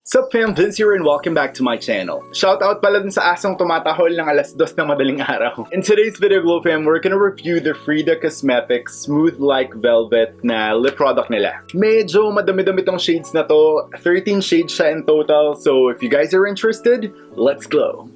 Sup fam, Vince here and welcome back to my channel. Shoutout pala dun sa asong tumatahol ng alas 2 ng madaling araw. In today's video Glow fam, we're gonna review the Frida Cosmetics Smooth Like Velvet na lip product nila. Medyo madami-dami tong shades na to, 13 shades siya in total, so if you guys are interested, let's glow!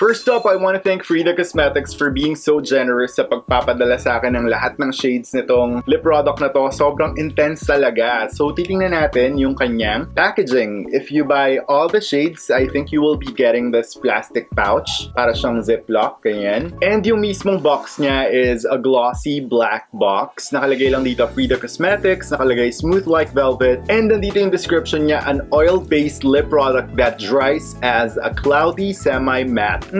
First up, I want to thank Frida Cosmetics for being so generous sa pagpapadala sa akin ng lahat ng shades nitong lip product na to. Sobrang intense talaga. So, titingnan natin yung kanyang packaging. If you buy all the shades, I think you will be getting this plastic pouch. Para siyang ziplock, ganyan. And yung mismong box niya is a glossy black box. Nakalagay lang dito Frida Cosmetics, nakalagay Smooth Like Velvet, and nandito yung description niya, an oil-based lip product that dries as a cloudy semi-matte.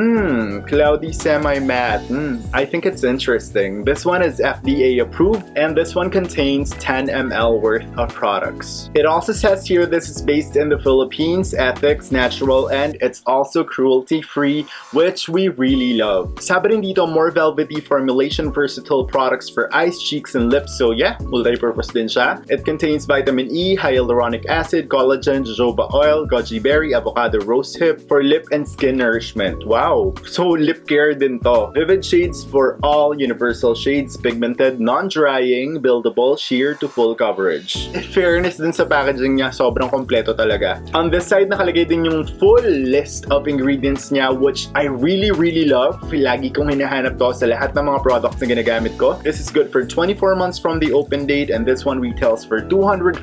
Cloudy semi-matte. I think it's interesting. This one is FDA approved and this one contains 10 ml worth of products. It also says here this is based in the Philippines, ethics, natural, and it's also cruelty-free, which we really love. Sabi rin dito, more velvety formulation, versatile products for eyes, cheeks, and lips. So yeah, multi-purpose din siya. It contains vitamin E, hyaluronic acid, collagen, jojoba oil, goji berry, avocado rosehip for lip and skin nourishment. Wow! So, lip care din to. Vivid shades for all universal shades, pigmented, non-drying, buildable, sheer to full coverage. In fairness din sa packaging niya, sobrang kompleto talaga. On this side, nakalagay din yung full list of ingredients niya, which I really love. Lagi kong hinahanap to sa lahat ng mga products na ginagamit ko. This is good for 24 months from the open date, and this one retails for 249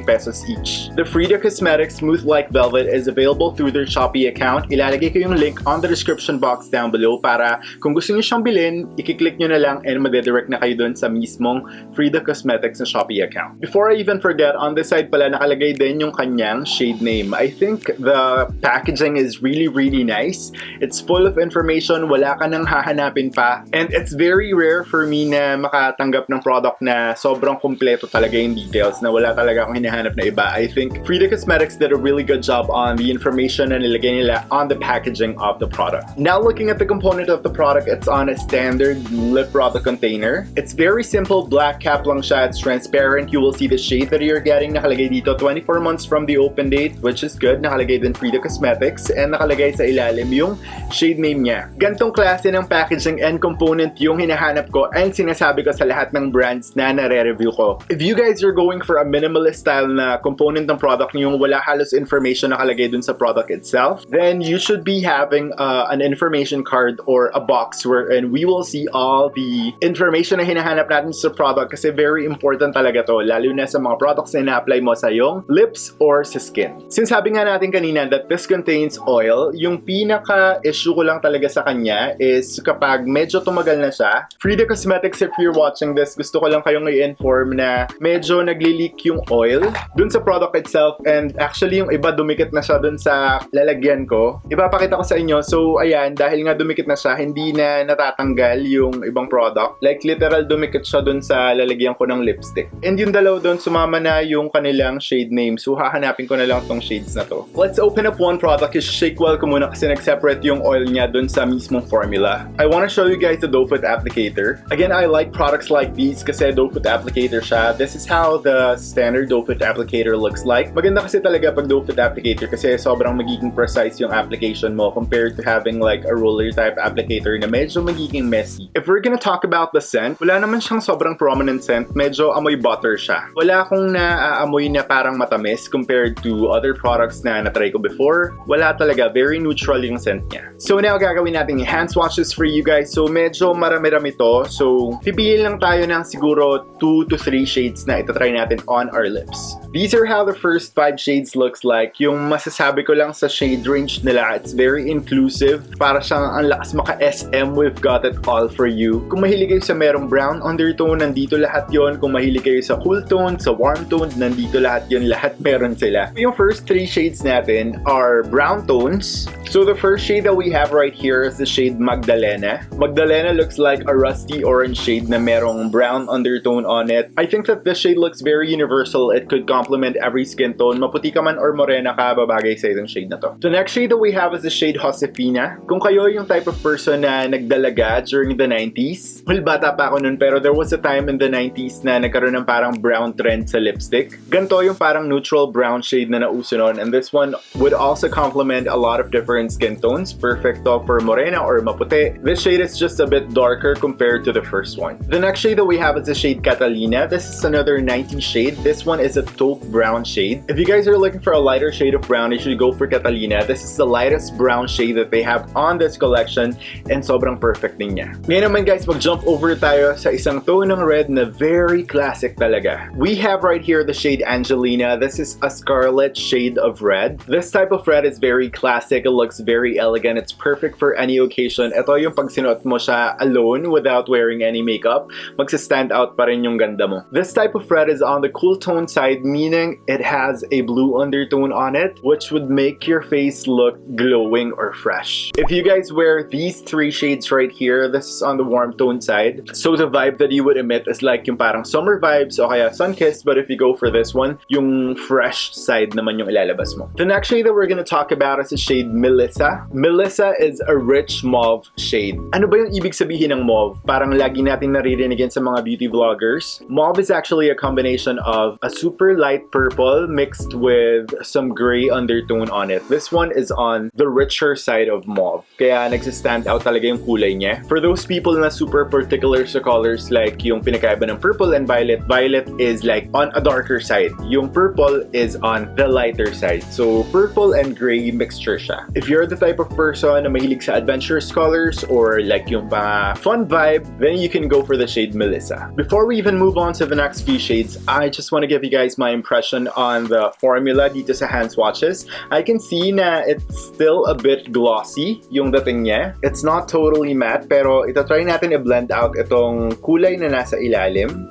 pesos each. The Frida Cosmetics Smooth Like Velvet is available through their Shopee account. Ilalagay ko yung link on the description box down below para kung gusto niyo siyang bilhin, i-click nyo na lang and madidirect na kayo dun sa mismong Frida Cosmetics na Shopee account. Before I even forget, on this side pala nakalagay din yung kanyang shade name. I think the packaging is really nice. It's full of information, wala ka nang hahanapin pa. And it's very rare for me na makatanggap ng product na sobrang kompleto talaga yung details, na wala talaga akong hinahanap na iba. I think Frida Cosmetics did a really good job on the information na nilagay nila on the packaging of the product. Now looking at the component of the product, it's on a standard lip product container. It's very simple, black cap lang siya, it's transparent. You will see the shade that you're getting. Nakalagay dito 24 months from the open date, which is good. Nakalagay din Frida Cosmetics and nakalagay sa ilalim yung shade name niya. Gantong klase ng packaging and component yung hinahanap ko and sinasabi ko sa lahat ng brands na nare-review ko. If you guys are going for a minimalist style na component ng product yung wala halos information nakalagay dun sa product itself, then you should be having an information card or a box wherein we will see all the information na hinahanap natin sa product, kasi very important talaga to, lalo na sa mga products na ina-apply mo sa iyong lips or sa skin. Since sabi nga natin kanina that this contains oil, yung pinaka-issue ko lang talaga sa kanya is kapag medyo tumagal na siya. Frida Cosmetics, if you're watching this, gusto ko lang kayong i-inform na medyo nagli-leak yung oil dun sa product itself, and actually yung iba dumikit na siya dun sa lalagyan ko. Ipapakita ko sa inyo. So ayan, dahil nga dumikit na siya, hindi na natatanggal yung ibang product. Like literal dumikit siya dun sa lalagyan ko ng lipstick. And yung dalaw dun, sumama na yung kanilang shade name. So hahanapin ko na lang tong shades na to. Let's open up one product. Shake well ko muna kasi nag-separate yung oil niya dun sa mismong formula. I want to show you guys the doe foot applicator. Again, I like products like these kasi doe foot applicator siya. This is how the standard doe foot applicator looks like. Maganda kasi talaga pag doe foot applicator kasi sobrang magiging precise yung application mo compared to having like a roller type applicator na medyo magiging messy. If we're gonna talk about the scent, wala naman siyang sobrang prominent scent. Medyo amoy butter siya. Wala akong naaamoy na parang matamis compared to other products na natry ko before. Wala talaga. Very neutral yung scent niya. So now, gagawin natin yung hand swatches for you guys. So medyo marami-rami to. So pipili lang tayo ng siguro 2 to 3 shades na itatry natin on our lips. These are how the first 5 shades looks like. Yung masasabi ko lang sa shade range nila, it's very inclusive. Para siyang ang lakas maka-SM, we've got it all for you. Kung mahilig kayo sa merong brown undertone, nandito lahat yon. Kung mahilig kayo sa cool tone, sa warm tone, nandito lahat yon. Lahat meron sila. Yung first 3 shades natin are brown tones. So the first shade that we have right here is the shade Magdalena. Magdalena looks like a rusty orange shade na merong brown undertone on it. I think that this shade looks very universal. It could complement every skin tone. Maputi ka man or morena ka, babagay sa itong shade na to. The next shade that we have is the shade Josefina. Catalina. Kung kayo yung type of person na nagdalaga during the 90s, well, bata pa ako nun, pero there was a time in the 90s na nagkaroon ng parang brown trend sa lipstick. Ganito yung parang neutral brown shade na nauso nun, and this one would also complement a lot of different skin tones. Perfect to for morena or maputi. This shade is just a bit darker compared to the first one. The next shade that we have is the shade Catalina. This is another 90s shade. This one is a taupe brown shade. If you guys are looking for a lighter shade of brown, you should go for Catalina. This is the lightest brown shade that they have on this collection, and sobrang perfect din niya. Ngayon naman guys, mag-jump over tayo sa isang tone ng red na very classic talaga. We have right here the shade Angelina. This is a scarlet shade of red. This type of red is very classic. It looks very elegant. It's perfect for any occasion. Ito yung pag sinuot mo siya alone without wearing any makeup, magsa-stand out pa rin yung ganda mo. This type of red is on the cool tone side, meaning it has a blue undertone on it, which would make your face look glowing or fresh. If you guys wear these three shades right here, this is on the warm tone side. So the vibe that you would emit is like yung parang summer vibes o kaya sun-kissed, but if you go for this one, yung fresh side naman yung ilalabas mo. The next shade that we're gonna talk about is the shade Melissa. Melissa is a rich mauve shade. Ano ba yung ibig sabihin ng mauve? Parang lagi natin naririnigan sa mga beauty vloggers. Mauve is actually a combination of a super light purple mixed with some gray undertone on it. This one is on the richer side of mauve. Kaya nagsistand out talaga yung kulay niya. For those people na super particular sa colors, like yung pinakaiba ng purple and violet, violet is like on a darker side. Yung purple is on the lighter side. So purple and gray mixture siya. If you're the type of person na mahilig sa adventurous colors or like yung fun vibe, then you can go for the shade Melissa. Before we even move on to the next few shades, I just want to give you guys my impression on the formula dito sa hand swatches. I can see na it's still a bit glossy yung dating niya. It's not totally matte, pero itatry natin i-blend out itong kulay na nasa ilalim.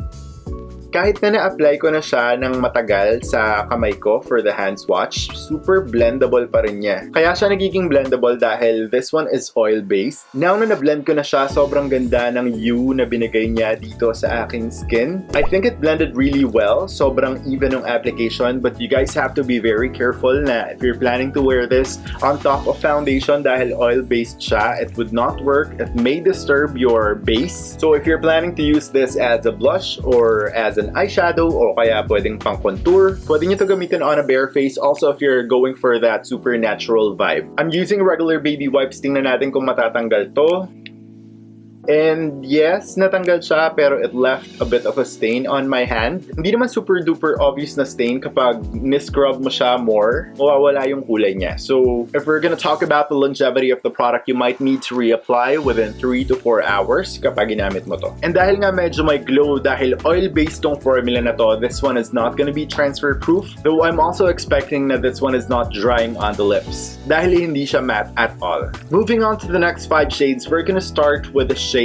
Kahit na na-apply ko na siya ng matagal sa kamay ko for the hand swatch, super blendable pa rin niya. Kaya siya nagiging blendable dahil this one is oil-based. Now na na-blend ko na siya, sobrang ganda ng hue na binigay niya dito sa aking skin. I think it blended really well. Sobrang even ng application, but you guys have to be very careful na if you're planning to wear this on top of foundation dahil oil-based siya, it would not work. It may disturb your base. So if you're planning to use this as a blush or as an eyeshadow o kaya pwedeng pang contour, pwede nyo to gamitin on a bare face. Also if you're going for that super natural vibe. I'm using regular baby wipes. Tingnan natin kung matatanggal to. And yes, natanggal siya pero it left a bit of a stain on my hand. Hindi naman super duper obvious na stain kapag niscrub mo siya more, mawawala yung kulay niya. So if we're gonna talk about the longevity of the product, you might need to reapply within 3 to 4 hours kapag ginamit mo to. And dahil nga medyo may glow, dahil oil-based tong formula na to, this one is not gonna be transfer proof. Though I'm also expecting that this one is not drying on the lips dahil hindi siya matte at all. Moving on to the next 5 shades, we're gonna start with the shade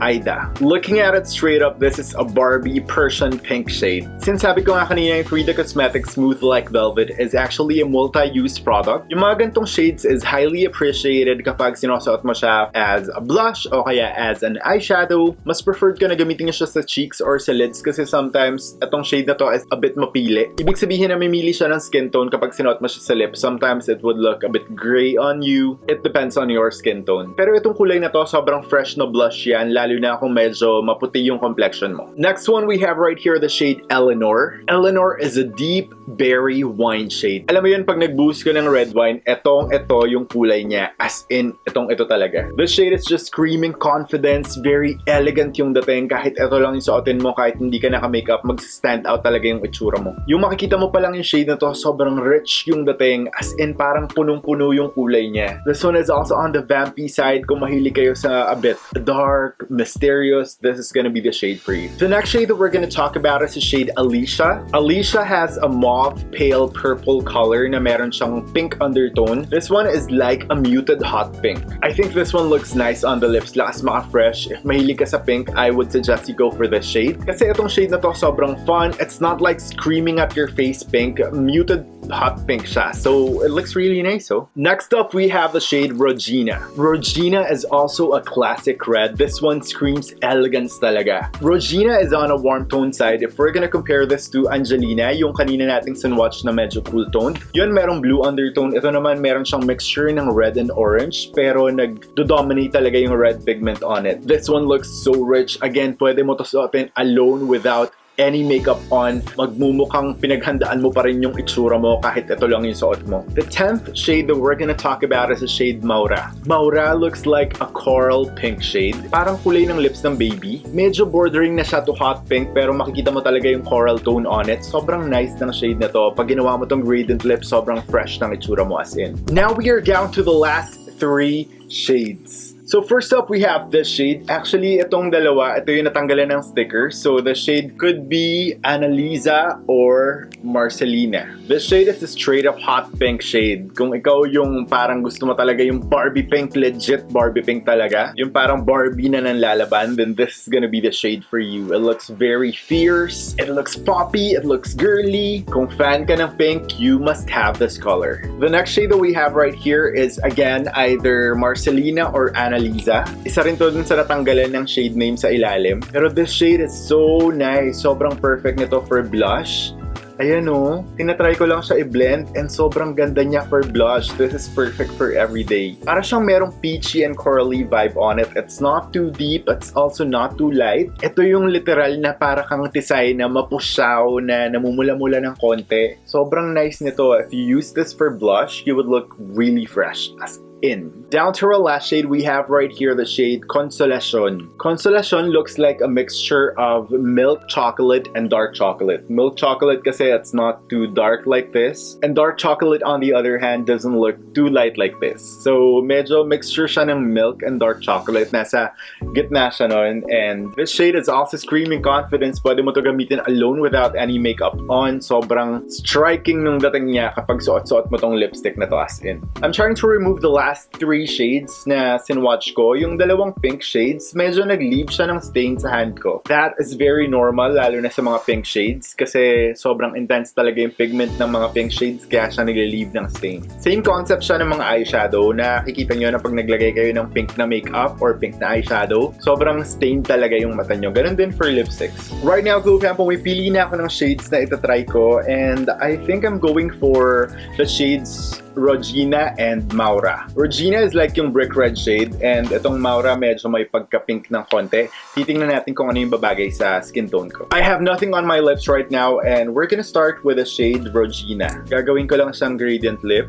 Ida. Looking at it straight up, this is a Barbie Persian pink shade. Since sabi ko nga kanina yung Frida Cosmetics Smooth Like Velvet is actually a multi-use product, yung mga gantong shades is highly appreciated kapag sinusuot mo siya as a blush o kaya as an eyeshadow. Mas preferred ko na gamitin nyo siya sa cheeks or sa lids kasi sometimes itong shade na to is a bit mapili. Ibig sabihin na mamili siya ng skin tone kapag sinuot mo siya sa lips. Sometimes it would look a bit gray on you. It depends on your skin tone. Pero itong kulay na to, sobrang fresh na blush yan, lalo na kung medyo maputi yung complexion mo. Next one we have right here the shade Eleanor. Eleanor is a deep berry wine shade. Alam mo yun, pag nag-boost ka ng red wine, ito yung kulay niya. As in, ito talaga. The shade is just screaming confidence, very elegant yung dating. Kahit ito lang yung suotin mo, kahit hindi ka naka-makeup, mag-stand out talaga yung itsura mo. Yung makikita mo pa lang yung shade na to, sobrang rich yung dating. As in, parang punong-puno yung kulay niya. This one is also on the vampy side. Kung mahilig kayo sa a bit dark, mysterious, this is gonna be the shade for you. The next shade that we're gonna talk about is the shade Alicia. Alicia has a mauve pale purple color na meron siyang pink undertone. This one is like a muted hot pink. I think this one looks nice on the lips. Lakas maka-fresh. If mahilig ka sa pink, I would suggest you go for this shade. Kasi itong shade na to sobrang fun. It's not like screaming at your face pink. Muted hot pink siya. So it looks really nice, oh. Next up, we have the shade Regina. Regina is also a classic red. This one screams elegance talaga. Regina is on a warm tone side. If we're gonna compare this to Angelina, yung kanina nating sunwatch na medyo cool toned, yun merong blue undertone. Ito naman meron siyang mixture ng red and orange, pero nag-dominate talaga yung red pigment on it. This one looks so rich. Again, pwede mo to suotin alone without any makeup on. Magmumukhang pinaghandaan mo pa rin yung itsura mo kahit ito lang yung suot mo. The 10th shade that we're gonna talk about is the shade Maura. Maura looks like a coral pink shade. Parang kulay ng lips ng baby. Medyo bordering na siya to hot pink pero makikita mo talaga yung coral tone on it. Sobrang nice ng shade na to. Pag ginawa mo tong gradient lip, sobrang fresh ng itsura mo as in. Now we are down to the last 3 shades. So first up, we have this shade. Actually, itong dalawa, ito yung natanggalan ng sticker. So the shade could be Alicia or Marcelina. This shade is a straight up hot pink shade. Kung ikaw yung parang gusto mo talaga yung Barbie pink, legit Barbie pink talaga, yung parang Barbie na nanlalaban, then this is gonna be the shade for you. It looks very fierce, it looks poppy, it looks girly. Kung fan ka ng pink, you must have this color. The next shade that we have right here is again either Marcelina or Alicia. Isa rin to dun sa natanggalan ng shade name sa ilalim. Pero this shade is so nice. Sobrang perfect nito for blush. Ayan o, tinatry ko lang siya i-blend and sobrang ganda niya for blush. This is perfect for everyday. Para siyang merong peachy and corally vibe on it. It's not too deep, it's also not too light. Ito yung literal na para kang tisay na mapusyaw na namumula-mula ng konti. Sobrang nice nito. If you use this for blush, you would look really fresh as in. Down to our last shade, we have right here the shade Consolacion. Consolacion looks like a mixture of milk chocolate and dark chocolate. Milk chocolate kasi it's not too dark like this. And dark chocolate on the other hand doesn't look too light like this. So medyo mixture siya ng milk and dark chocolate. Nasa gitna siya nun. And this shade is also screaming confidence. Pwede mo to gamitin alone without any makeup on. Sobrang striking nung dating niya kapag suot-suot mo tong lipstick na to as in. I'm trying to remove the last 3 shades na sinwatch ko. Yung dalawang pink shades, medyo nag-leave siya ng stain sa hand ko. That is very normal, lalo na sa mga pink shades kasi sobrang intense talaga yung pigment ng mga pink shades kaya siya nag-leave ng stain. Same concept siya ng mga eyeshadow na nakikita nyo na pag naglagay kayo ng pink na makeup or pink na eyeshadow, sobrang stain talaga yung mata nyo. Ganun din for lipsticks. Right now, Clue Fam, pumipili na ako ng shades na itatry ko and I think I'm going for the shades Regina and Maura. Regina is like yung brick red shade and itong Maura medyo may pagka-pink ng konti. Titingnan natin kung ano yung babagay sa skin tone ko. I have nothing on my lips right now and we're gonna start with the shade Regina. Gagawin ko lang siyang gradient lip.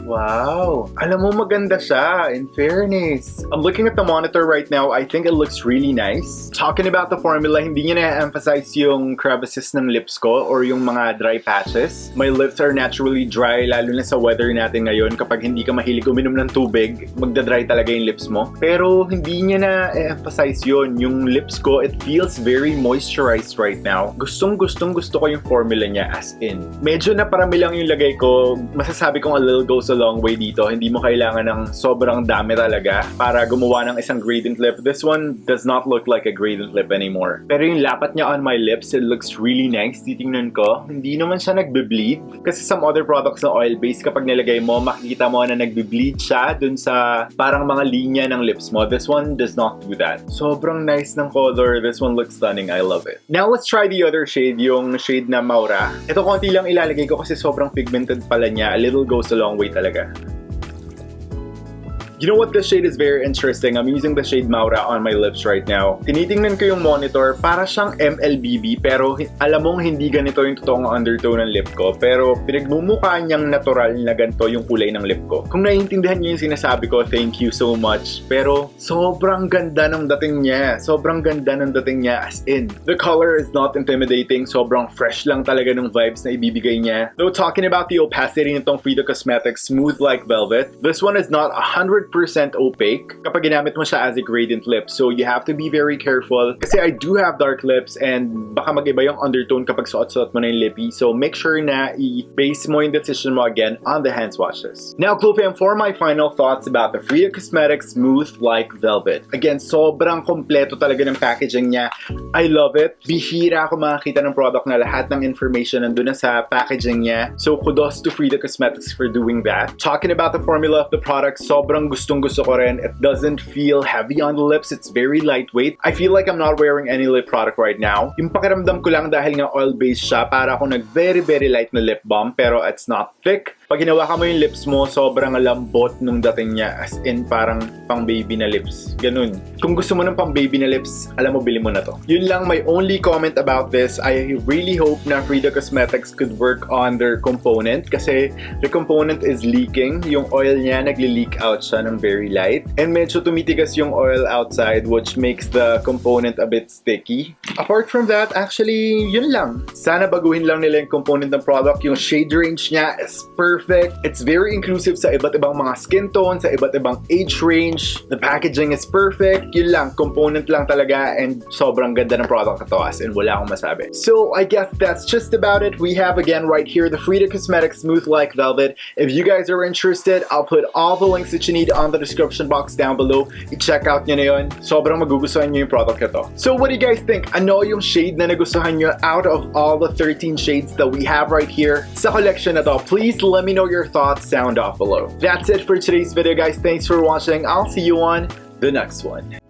Wow! Alam mo, maganda siya, in fairness. I'm looking at the monitor right now. I think it looks really nice. Talking about the formula, hindi niya na-emphasize yung crevices ng lips ko or yung mga dry patches. My lips are naturally dry, lalo na sa weather natin ngayon. Kapag hindi ka mahilig uminom ng tubig, magda-dry talaga yung lips mo. Pero hindi niya na-emphasize yun. Yung lips ko, it feels very moisturized right now. Gustong gusto ko yung formula niya as in. Medyo na parami lang yung lagay ko. Masasabi kong a little goes a long way dito. Hindi mo kailangan ng sobrang dami talaga para gumawa ng isang gradient lip. This one does not look like a gradient lip anymore. Pero yung lapat niya on my lips, it looks really nice. Titingnan ko, hindi naman siya nagbe-bleed. Kasi some other products na oil-based, kapag nilagay mo, makikita mo na nagbe-bleed siya dun sa parang mga linya ng lips mo. This one does not do that. Sobrang nice ng color. This one looks stunning. I love it. Now, let's try the other shade, yung shade na Maura. Ito konti lang ilalagay ko kasi sobrang pigmented pala niya. A little goes a long way talaga. You know what? This shade is very interesting. I'm using the shade Maura on my lips right now. Tinitingnan ko yung monitor, para siyang MLBB pero alam mong hindi ganito yung totoong undertone ng lip ko. Pero pinagmumukha niyang natural na ganito yung kulay ng lip ko. Kung naiintindihan niyo yung sinasabi ko, thank you so much. Pero sobrang ganda ng dating niya. Sobrang ganda ng dating niya as in. The color is not intimidating. Sobrang fresh lang talaga ng vibes na ibibigay niya. Though talking about the opacity nitong Frida Cosmetics Smooth Like Velvet, this one is not 100% opaque kapag ginamit mo siya as a gradient lip. So you have to be very careful kasi I do have dark lips and baka mag-iba yung undertone kapag suot-suot mo na yung lippy. So make sure na i-base mo yung decision mo again on the hand swatches. Now, Clue Fam, for my final thoughts about the Frida Cosmetics Smooth Like Velvet. Again, sobrang kompleto talaga ng packaging niya. I love it. Bihira ako makakita ng product na lahat ng information nandun na sa packaging niya. So kudos to Frida Cosmetics for doing that. Talking about the formula of the product, sobrang gustong-gusto ko rin. It doesn't feel heavy on the lips. It's very lightweight. I feel like I'm not wearing any lip product right now. Yung pakiramdam ko lang dahil nga oil-based siya, para ako very light na lip balm, pero it's not thick. Pag hinawakan mo yung lips mo, sobrang lambot nung dating niya. As in, parang pang baby na lips. Ganun. Kung gusto mo ng pang baby na lips, alam mo, bili mo na to. Yun lang my only comment about this. I really hope na Frida Cosmetics could work on their component kasi the component is leaking. Yung oil niya, nagli-leak out siya ng very light. And medyo tumitigas yung oil outside, which makes the component a bit sticky. Apart from that, actually, yun lang. Sana baguhin lang nila yung component ng product. Yung shade range niya is perfect. It's very inclusive sa iba't ibang mga skin tone, sa iba't ibang age range. The packaging is perfect. Yun lang, component lang talaga, and sobrang ganda ng product na to, as in wala akong masabi. So I guess that's just about it. We have again right here the Frida Cosmetics Smooth Like Velvet. If you guys are interested, I'll put all the links that you need on the description box down below. I-check out nyo na yun. Sobrang magugustuhan nyo yung product na to. So what do you guys think? Ano yung shade na nagustuhan nyo out of all the 13 shades that we have right here sa collection na to? Please let me know your thoughts, sound off below. That's it for today's video, guys. Thanks for watching. I'll see you on the next one.